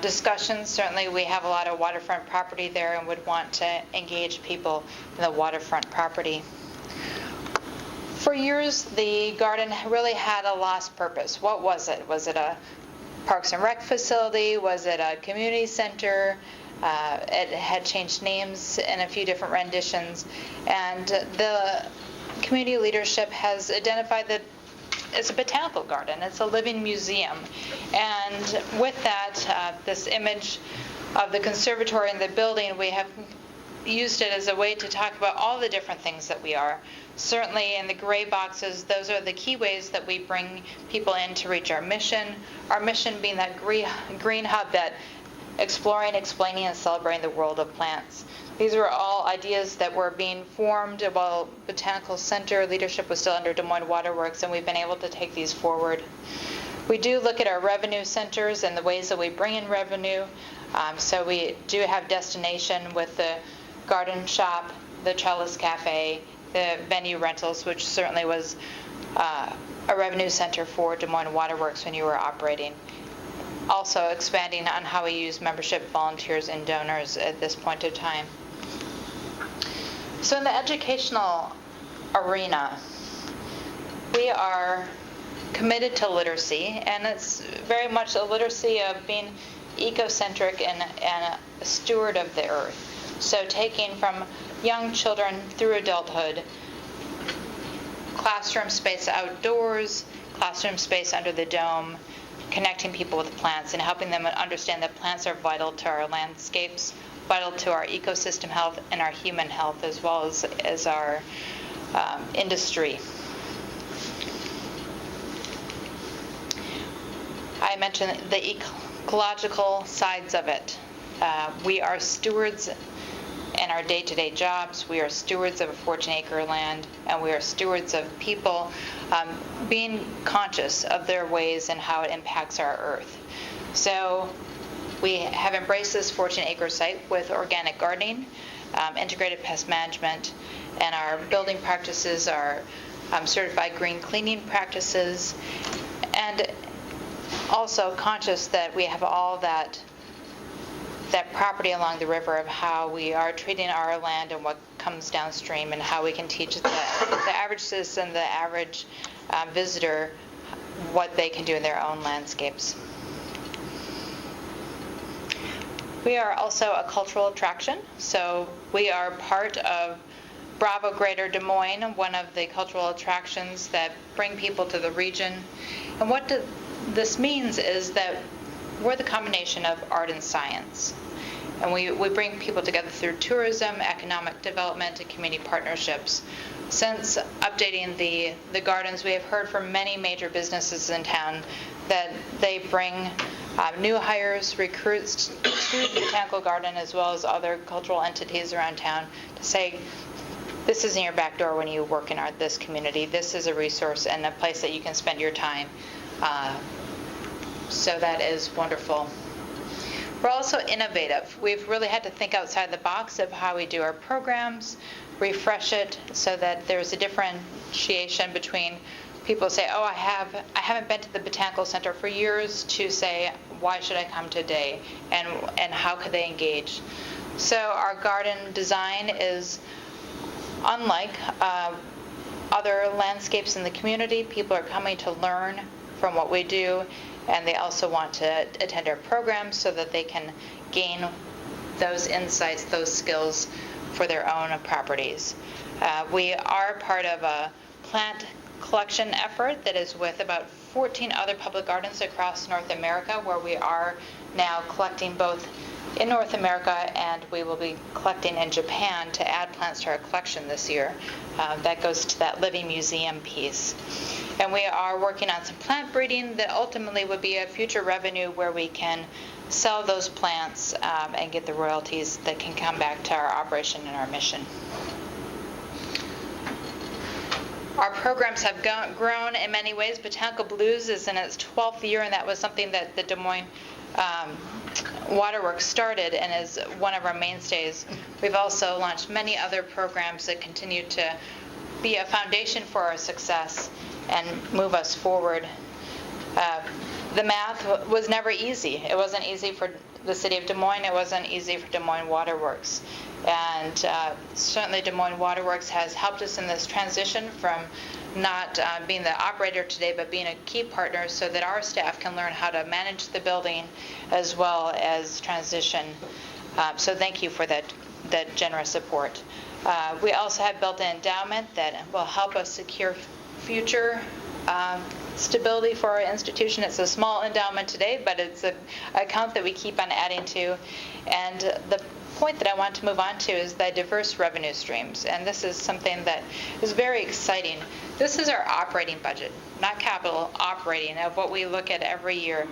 discussions, certainly we have a lot of waterfront property there and would want to engage people in the waterfront property. For years, the garden really had a lost purpose. What was it? Was it a Parks and Rec facility? Was it a community center? It had changed names in a few different renditions. And the community leadership has identified that it's a botanical garden. It's a living museum. And with that, this image of the conservatory and the building, we have used it as a way to talk about all the different things that we are. Certainly in the gray boxes, those are the key ways that we bring people in to reach our mission being that green hub, that exploring, explaining, and celebrating the world of plants. These were all ideas that were being formed while Botanical Center leadership was still under Des Moines Waterworks, and we've been able to take these forward. We do look at our revenue centers and the ways that we bring in revenue. So we do have destination with the garden shop, the Cellist Cafe, the venue rentals, which certainly was a revenue center for Des Moines Waterworks when you were operating. Also expanding on how we use membership, volunteers, and donors at this point of time. So in the educational arena, we are committed to literacy, and it's very much a literacy of being ecocentric and a steward of the earth. So taking from young children through adulthood, classroom space outdoors, classroom space under the dome, connecting people with plants and helping them understand that plants are vital to our landscapes, vital to our ecosystem health and our human health, as well as our industry. I mentioned the ecological sides of it. We are stewards in our day-to-day jobs. We are stewards of a 14-acre land, and we are stewards of people being conscious of their ways and how it impacts our earth. So we have embraced this 14-acre site with organic gardening, integrated pest management, and our building practices are certified green cleaning practices, and also conscious that we have all that property along the river of how we are treating our land and what comes downstream, and how we can teach the average citizen, the average visitor, what they can do in their own landscapes. We are also a cultural attraction, so we are part of Bravo Greater Des Moines, one of the cultural attractions that bring people to the region. And what this means is that we're the combination of art and science. And we bring people together through tourism, economic development, and community partnerships. Since updating the gardens, we have heard from many major businesses in town that they bring new hires, recruits to the Botanical Garden, as well as other cultural entities around town, to say, this isn't your back door when you work in this community. This is a resource and a place that you can spend your time. So that is wonderful. We're also innovative. We've really had to think outside the box of how we do our programs, refresh it so that there's a differentiation between people say, oh, I haven't been to the Botanical Center for years, to say, why should I come today? And how could they engage? So our garden design is unlike other landscapes in the community. People are coming to learn from what we do, and they also want to attend our programs so that they can gain those insights, those skills for their own properties. We are part of a plant collection effort that is with about 14 other public gardens across North America, where we are now collecting both in North America, and we will be collecting in Japan to add plants to our collection this year. That goes to that living museum piece. And we are working on some plant breeding that ultimately would be a future revenue where we can sell those plants and get the royalties that can come back to our operation and our mission. Our programs have grown in many ways. Botanical Blues is in its 12th year, and that was something that the Des Moines Waterworks started and is one of our mainstays. We've also launched many other programs that continue to be a foundation for our success and move us forward The math was never easy. It wasn't easy for the city of Des Moines. It wasn't easy for Des Moines Waterworks. And certainly Des Moines Waterworks has helped us in this transition from not being the operator today, but being a key partner so that our staff can learn how to manage the building as well as transition. So thank you for that generous support. We also have built an endowment that will help us secure future stability for our institution. It's a small endowment today, but it's an account that we keep on adding to. And the point that I want to move on to is the diverse revenue streams. And this is something that is very exciting. This is our operating budget, not capital, operating, of what we look at every year.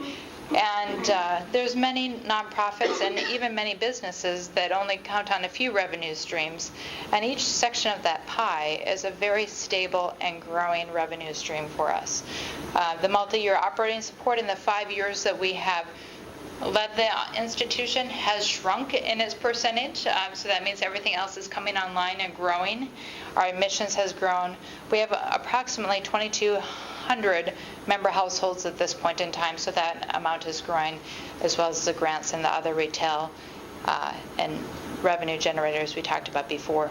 And there's many nonprofits and even many businesses that only count on a few revenue streams. And each section of that pie is a very stable and growing revenue stream for us. The multi-year operating support in the 5 years that we have led the institution has shrunk in its percentage, so that means everything else is coming online and growing. Our admissions has grown. We have approximately 2,200 member households at this point in time, so that amount is growing, as well as the grants and the other retail and revenue generators we talked about before.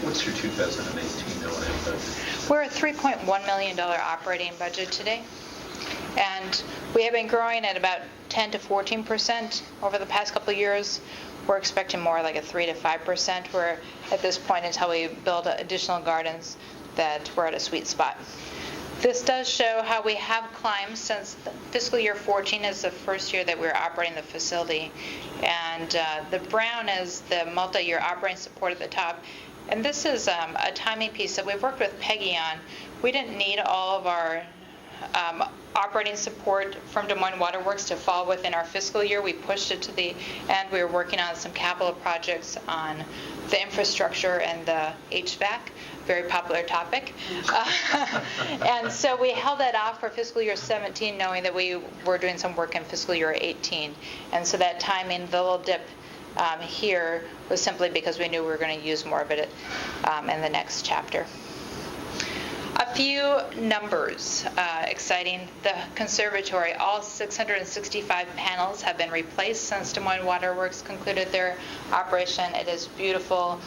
What's your 2018 O&M budget? We're a $3.1 million operating budget today, and we have been growing at about 10 to 14% over the past couple of years. We're expecting more like a 3 to 5%. We're at this point until we build additional gardens that we're at a sweet spot. This does show how we have climbed since fiscal year 14 is the first year that we're operating the facility. And the brown is the multi-year operating support at the top. And this is a timing piece that we've worked with Peggy on. We didn't need all of our operating support from Des Moines Waterworks to fall within our fiscal year. We pushed it to the end. We were working on some capital projects on the infrastructure and the HVAC, very popular topic. And so we held that off for fiscal year 17, knowing that we were doing some work in fiscal year 18. And so that timing, the little dip here, was simply because we knew we were going to use more of it in the next chapter. A few numbers, exciting. The conservatory, all 665 panels have been replaced since Des Moines Waterworks concluded their operation. It is beautiful.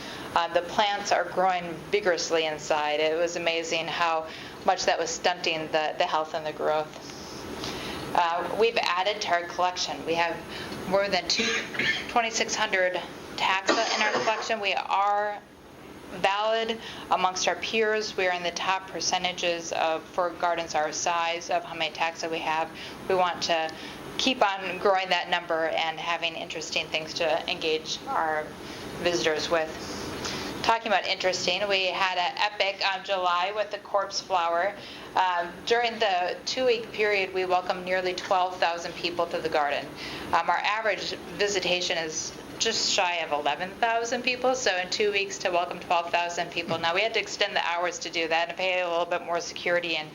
The plants are growing vigorously inside. It was amazing how much that was stunting the health and the growth. We've added to our collection. We have more than 2,600 taxa in our collection. We are valid amongst our peers. We are in the top percentages for gardens our size of how many taxa we have. We want to keep on growing that number and having interesting things to engage our visitors with. Talking about interesting, we had an epic July with the corpse flower. During the 2-week period, we welcomed nearly 12,000 people to the garden. Our average visitation is just shy of 11,000 people, so in 2 weeks to welcome 12,000 people. Now, we had to extend the hours to do that and pay a little bit more security and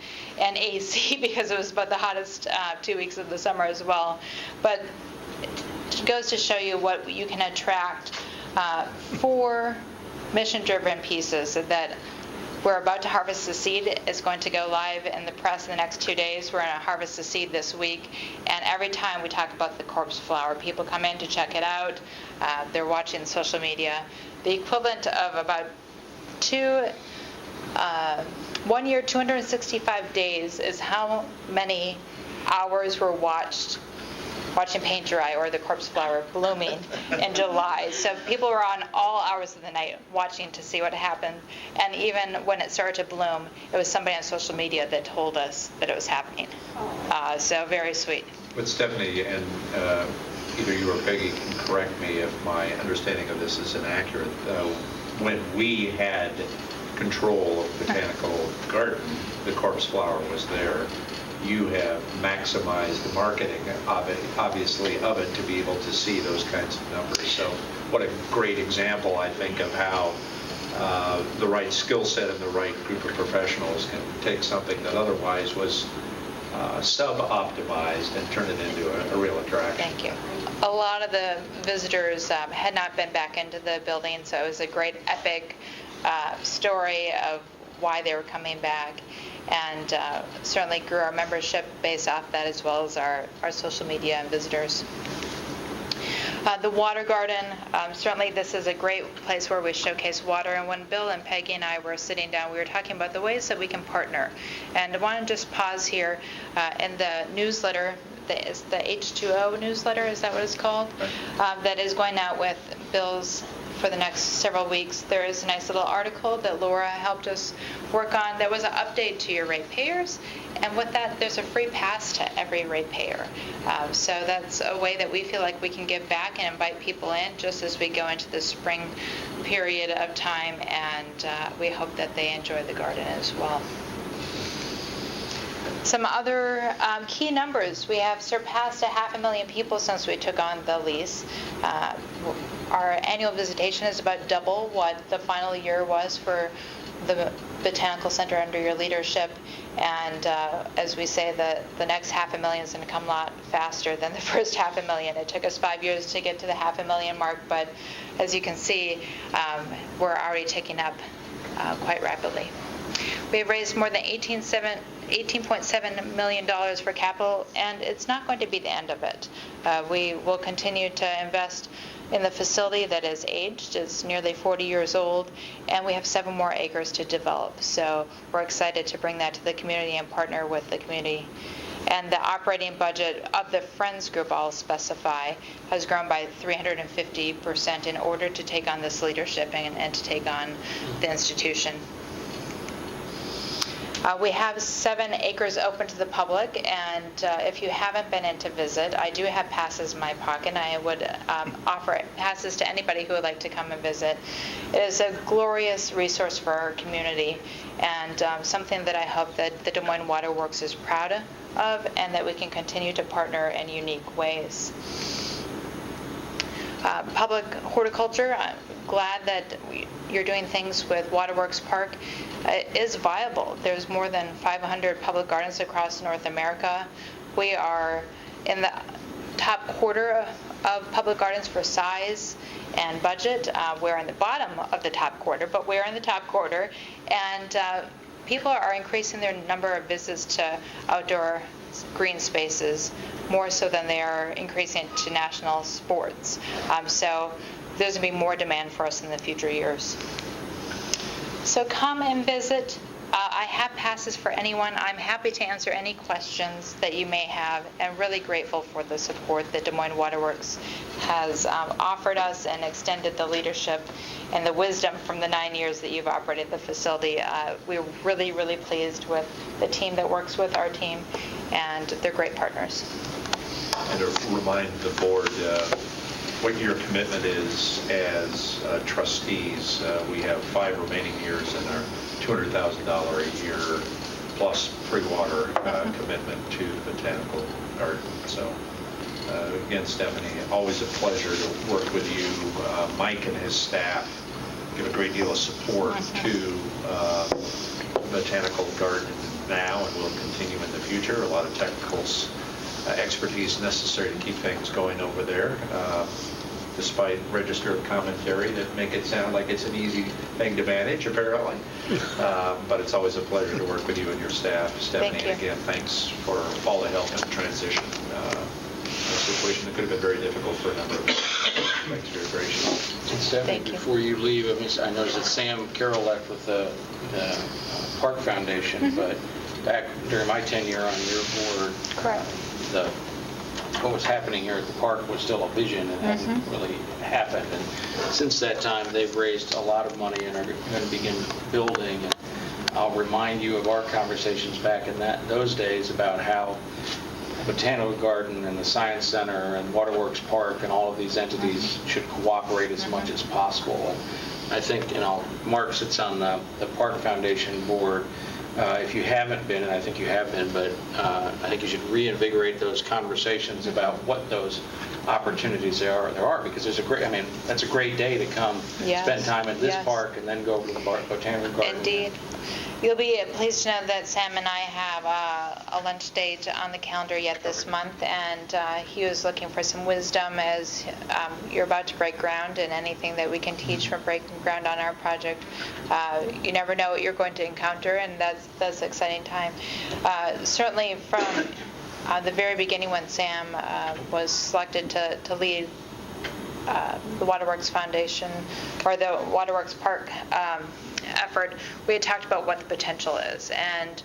AC because it was about the hottest 2 weeks of the summer as well. But it goes to show you what you can attract for mission-driven pieces that we're about to harvest the seed. It's going to go live in the press in the next 2 days. We're going to harvest the seed this week. And every time we talk about the corpse flower, people come in to check it out. They're watching social media. The equivalent of about 1 year, 265 days is how many hours were watching paint dry or the corpse flower blooming in July. So people were on all hours of the night watching to see what happened. And even when it started to bloom, it was somebody on social media that told us that it was happening. So very sweet. But Stephanie, and either you or Peggy can correct me if my understanding of this is inaccurate. When we had control of the botanical garden, the corpse flower was there. You have maximized the marketing, obviously, of it to be able to see those kinds of numbers. So what a great example, I think, of how the right skill set and the right group of professionals can take something that otherwise was sub-optimized and turn it into a real attraction. Thank you. A lot of the visitors had not been back into the building, so it was a great epic story of why they were coming back, and certainly grew our membership based off that, as well as our social media and visitors. The Water Garden, certainly this is a great place where we showcase water. And when Bill and Peggy and I were sitting down, we were talking about the ways that we can partner. And I want to just pause here. In the newsletter, the H2O newsletter, is that what it's called? That is going out with Bill's for the next several weeks. There is a nice little article that Laura helped us work on. There was an update to your ratepayers, and with that, there's a free pass to every ratepayer. So that's a way that we feel like we can give back and invite people in just as we go into the spring period of time, and we hope that they enjoy the garden as well. Some other key numbers. We have surpassed 500,000 people since we took on the lease. Our annual visitation is about double what the final year was for the Botanical Center under your leadership. And as we say, the next 500,000 is going to come a lot faster than the first 500,000. It took us 5 years to get to the 500,000 mark, but as you can see, we're already ticking up quite rapidly. We have raised more than $18.7 million for capital, and it's not going to be the end of it. We will continue to invest in the facility that is aged. It's nearly 40 years old, and we have 7 more acres to develop. So we're excited to bring that to the community and partner with the community. And the operating budget of the Friends Group, I'll specify, has grown by 350% in order to take on this leadership and to take on the institution. We have 7 acres open to the public, and if you haven't been in to visit, I do have passes in my pocket, and I would offer passes to anybody who would like to come and visit. It is a glorious resource for our community, and something that I hope that the Des Moines Water Works is proud of, and that we can continue to partner in unique ways. Public horticulture, I'm glad that you're doing things with Waterworks Park. It is viable. There's more than 500 public gardens across North America. We are in the top quarter of public gardens for size and budget. We're in the bottom of the top quarter, but we're in the top quarter. And people are increasing their number of visits to outdoor green spaces more so than they are increasing to national sports. So there's going to be more demand for us in the future years. So come and visit. I have passes for anyone. I'm happy to answer any questions that you may have, and really grateful for the support that Des Moines Water Works has offered us and extended the leadership and the wisdom from the 9 years that you've operated the facility. We're really, really pleased with the team that works with our team, and they're great partners. And to remind the board what your commitment is as trustees. We have 5 remaining years in our $200,000 a year plus free water commitment to the Botanical Garden. So again, Stephanie, always a pleasure to work with you. Mike and his staff give a great deal of support to Botanical Garden now and will continue in the future. A lot of technical expertise necessary to keep things going over there. Despite register of commentary that make it sound like it's an easy thing to manage, apparently. But it's always a pleasure to work with you and your staff. Stephanie, Thank you. again, thanks for all the help in the transition. A situation that could have been very difficult for a number of people. Thanks for your gracious. And Stephanie, Thank you. before you leave, I noticed that Sam Carroll left with the Park Foundation, but back during my tenure on your board, Correct. What was happening here at the park was still a vision and hadn't really happened. And since that time, they've raised a lot of money and are going to begin building. And I'll remind you of our conversations back in those days about how Botanical Garden and the Science Center and Waterworks Park and all of these entities should cooperate as much as possible. And I think, Mark sits on the Park Foundation board. If you haven't been, and I think you have been, but I think you should reinvigorate those conversations about what those opportunities there are, because there's that's a great day to come Yes. spend time at this Yes. park and then go over to the Botanical Garden. Indeed. You'll be pleased to know that Sam and I have a lunch date on the calendar yet this month, and he was looking for some wisdom as you're about to break ground, and anything that we can teach from breaking ground on our project. You never know what you're going to encounter, and that's an exciting time. Certainly from the very beginning when Sam was selected to lead the Waterworks Foundation, or the Waterworks Park effort, we had talked about what the potential is. And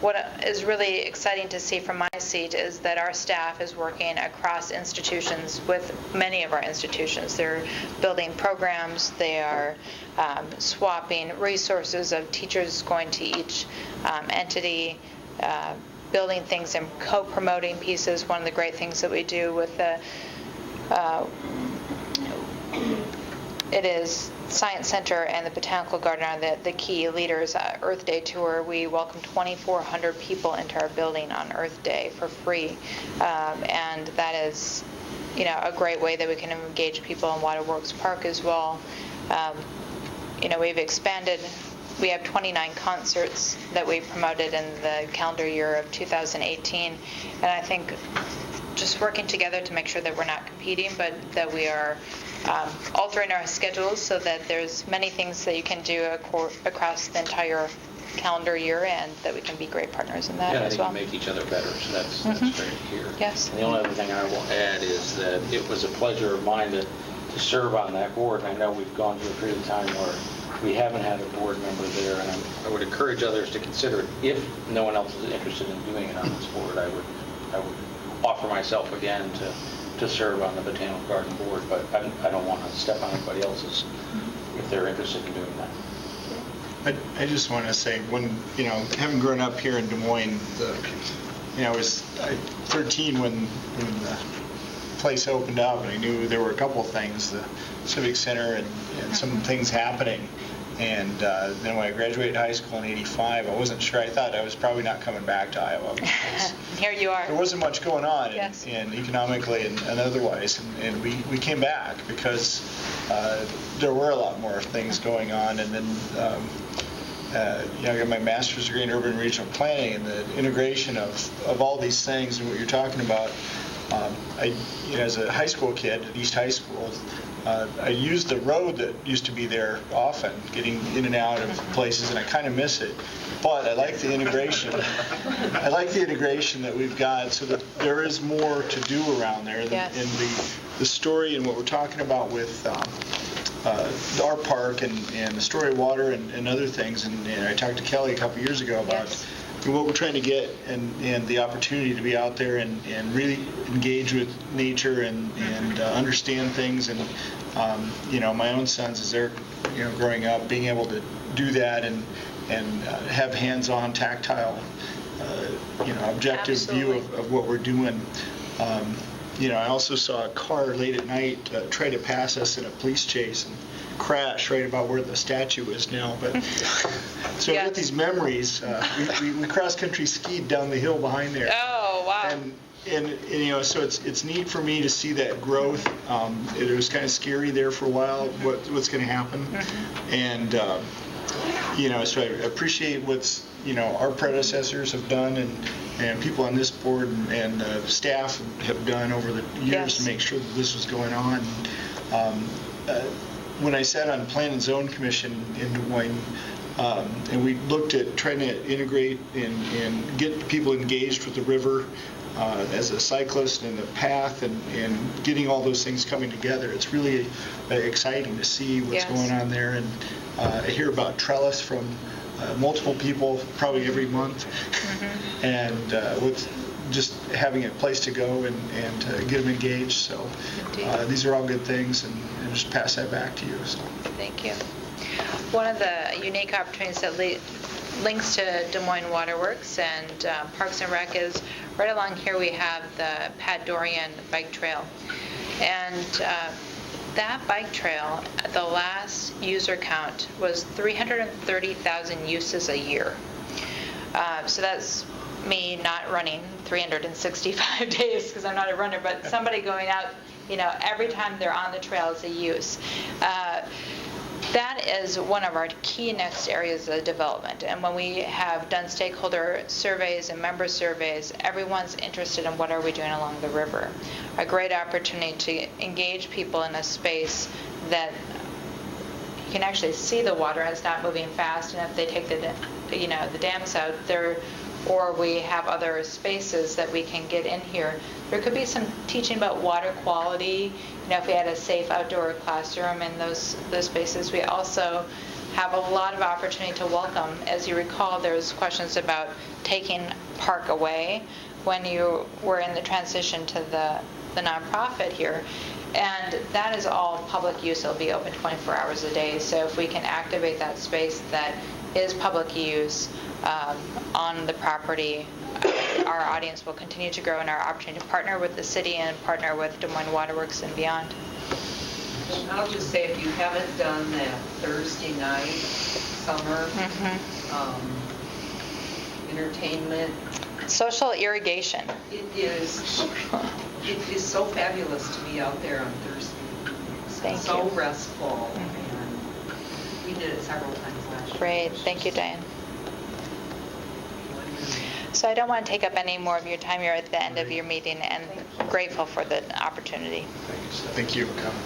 what is really exciting to see from my seat is that our staff is working across institutions with many of our institutions. They're building programs, they are swapping resources of teachers going to each entity, building things and co-promoting pieces. One of the great things that we do with the it is Science Center and the Botanical Garden are the key leaders. Earth Day tour, we welcome 2,400 people into our building on Earth Day for free, and that is, a great way that we can engage people in Waterworks Park as well. We've expanded. We have 29 concerts that we promoted in the calendar year of 2018, and I think just working together to make sure that we're not competing, but that we are altering our schedules so that there's many things that you can do across the entire calendar year, and that we can be great partners in that as well. I think we make each other better, so that's great to hear. Yes. And the only other thing I will add is that it was a pleasure of mine to serve on that board. And I know we've gone through a period of time where we haven't had a board member there, and I would encourage others to consider it. If no one else is interested in doing it on this board, I would offer myself again to serve on the Botanical Garden Board, but I don't want to step on anybody else's if they're interested in doing that. I just want to say, having grown up here in Des Moines, I was 13 when the place opened up, and I knew there were a couple of things, the Civic Center and some things happening. And then when I graduated high school in '85, I wasn't sure. I thought I was probably not coming back to Iowa. Here you are. There wasn't much going on, Yes. and economically and otherwise. And we came back because there were a lot more things going on. And then I got my master's degree in urban and regional planning, and the integration of all these things and what you're talking about. As a high school kid at East High School, I used the road that used to be there often, getting in and out of places, and I kind of miss it. But I like the integration. I like the integration that we've got, so that there is more to do around there. Yes. And the story and what we're talking about with our park and the Story of Water and other things. And I talked to Kelly a couple years ago about what we're trying to get, and the opportunity to be out there and really engage with nature and understand things. And my own sons, as they're growing up, being able to do that and have hands-on, tactile, objective Absolutely. view of what we're doing. I also saw a car late at night try to pass us in a police chase and crash right about where the statue is now. But so I've got these memories. We cross-country skied down the hill behind there. Oh, wow. And so it's neat for me to see that growth. It was kind of scary there for a while, what's going to happen. And so I appreciate what's our predecessors have done, and people on this board and staff have done over the years to make sure that this was going on. When I sat on Plan and Zone Commission in Des Moines, and we looked at trying to integrate and get people engaged with the river as a cyclist and the path and getting all those things coming together, it's really exciting to see what's going on there. And I hear about trellis from multiple people probably every month, and with just having a place to go and to get them engaged. So these are all good things, and just pass that back to you. So. Thank you. One of the unique opportunities that links to Des Moines Waterworks and Parks and Rec is right along here we have the Pat Dorian bike trail. And that bike trail, the last user count was 330,000 uses a year. So that's me not running 365 days because I'm not a runner, but somebody going out, every time they're on the trail is a use. That is one of our key next areas of development. And when we have done stakeholder surveys and member surveys, everyone's interested in what are we doing along the river. A great opportunity to engage people in a space that you can actually see the water and it's not moving fast, and if they take the dams out there, or we have other spaces that we can get in here. There could be some teaching about water quality, if we had a safe outdoor classroom in those spaces. We also have a lot of opportunity to welcome. As you recall, there's questions about taking park away when you were in the transition to the nonprofit here. And that is all public use. It'll be open 24 hours a day. So if we can activate that space that is public use on the property, our audience will continue to grow, and our opportunity to partner with the city and partner with Des Moines Waterworks and beyond. And I'll just say, if you haven't done that Thursday night summer entertainment, Social irrigation. it is so fabulous to be out there on Thursday. Thank So you. restful, and we did it several times last year. Great. Thank you, Diane. So I don't want to take up any more of your time. You're at the end of your meeting, and grateful for the opportunity. Thank you for coming.